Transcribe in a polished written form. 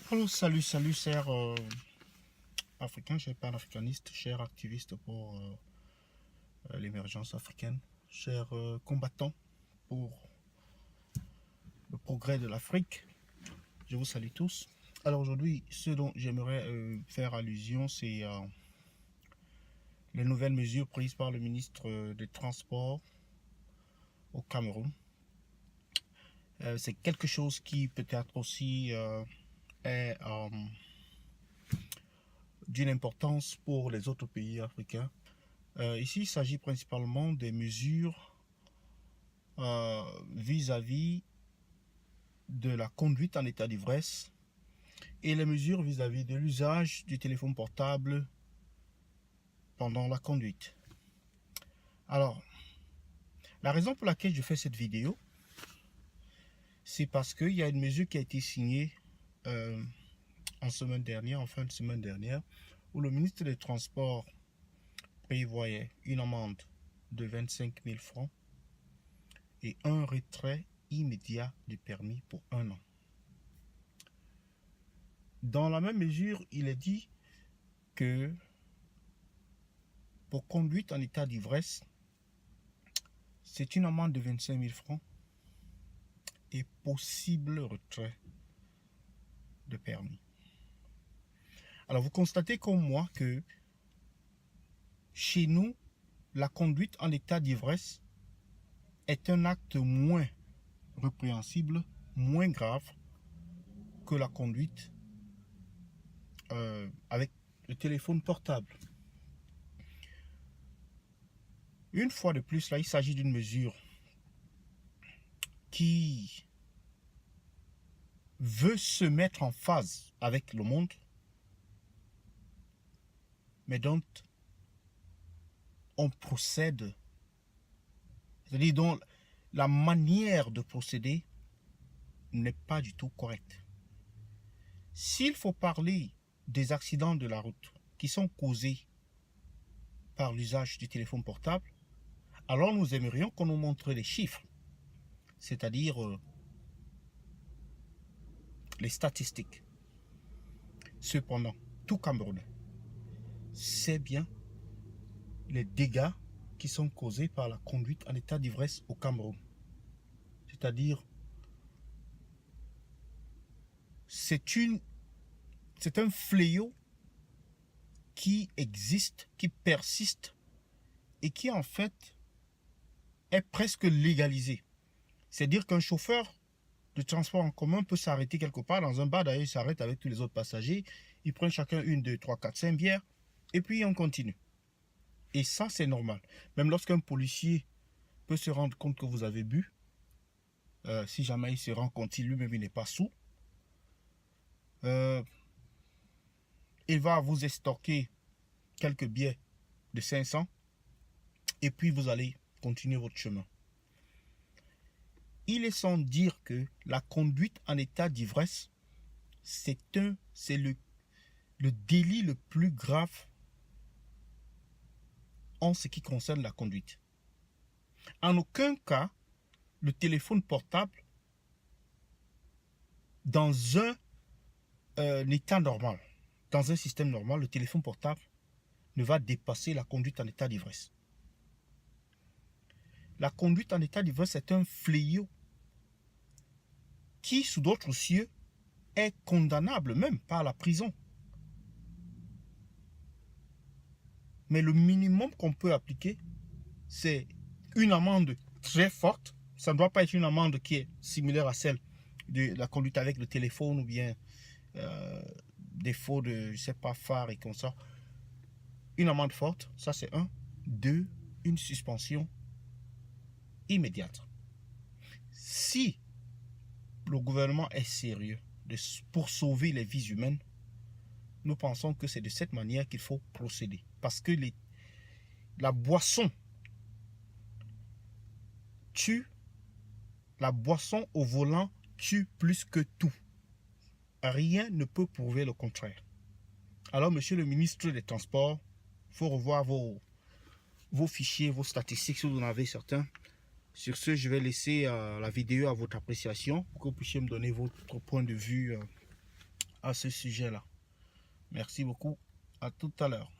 Allô, salut, chers Africains, chers panafricanistes, chers activistes pour l'émergence africaine, chers combattants pour le progrès de l'Afrique. Je vous salue tous. Alors aujourd'hui, ce dont j'aimerais faire allusion, c'est les nouvelles mesures prises par le ministre des Transports au Cameroun. C'est quelque chose qui peut-être aussi est d'une importance pour les autres pays africains. Ici, il s'agit principalement des mesures vis-à-vis de la conduite en état d'ivresse et les mesures vis-à-vis de l'usage du téléphone portable pendant la conduite. Alors, la raison pour laquelle je fais cette vidéo, c'est parce qu'il y a une mesure qui a été signée en fin de semaine dernière, où le ministre des Transports prévoyait une amende de 25 000 francs et un retrait immédiat du permis pour 1 an. Dans la même mesure, il est dit que pour conduite en état d'ivresse, c'est une amende de 25 000 francs et possible retrait de permis. Alors vous constatez comme moi que chez nous, la conduite en état d'ivresse est un acte moins répréhensible, moins grave que la conduite avec le téléphone portable. Une fois de plus, là, il s'agit d'une mesure qui veut se mettre en phase avec le monde, mais dont on procède, c'est-à-dire dont la manière de procéder n'est pas du tout correcte. S'il faut parler des accidents de la route qui sont causés par l'usage du téléphone portable, alors nous aimerions qu'on nous montre les chiffres, c'est-à-dire les statistiques. Cependant, tout Camerounais sait bien les dégâts qui sont causés par la conduite en état d'ivresse au Cameroun. C'est-à-dire, c'est un fléau qui existe, qui persiste et qui en fait est presque légalisé. C'est-à-dire qu'un chauffeur de transport en commun peut s'arrêter quelque part dans un bar, d'ailleurs il s'arrête avec tous les autres passagers, ils prennent chacun 1, 2, 3, 4, 5 bières et puis on continue. Et ça c'est normal. Même lorsqu'un policier peut se rendre compte que vous avez bu, si jamais il se rend compte, si lui-même il n'est pas sous, il va vous estorquer quelques billets de 500 et puis vous allez continuer votre chemin. Il est sans dire que la conduite en état d'ivresse, c'est le délit le plus grave en ce qui concerne la conduite. En aucun cas, le téléphone portable, dans un état normal, dans un système normal, le téléphone portable ne va dépasser la conduite en état d'ivresse. La conduite en état d'ivresse est un fléau qui, sous d'autres cieux, est condamnable même par la prison. Mais le minimum qu'on peut appliquer, c'est une amende très forte. Ça ne doit pas être une amende qui est similaire à celle de la conduite avec le téléphone ou bien défaut de, je sais pas, phare et comme ça. Une amende forte, ça c'est 1. 2, une suspension immédiate. Si le gouvernement est sérieux pour sauver les vies humaines, nous pensons que c'est de cette manière qu'il faut procéder. Parce que la boisson tue, la boisson au volant tue plus que tout. Rien ne peut prouver le contraire. Alors, monsieur le ministre des Transports, il faut revoir vos fichiers, vos statistiques si vous en avez certains. Sur ce, je vais laisser la vidéo à votre appréciation pour que vous puissiez me donner votre point de vue à ce sujet-là. Merci beaucoup. À tout à l'heure.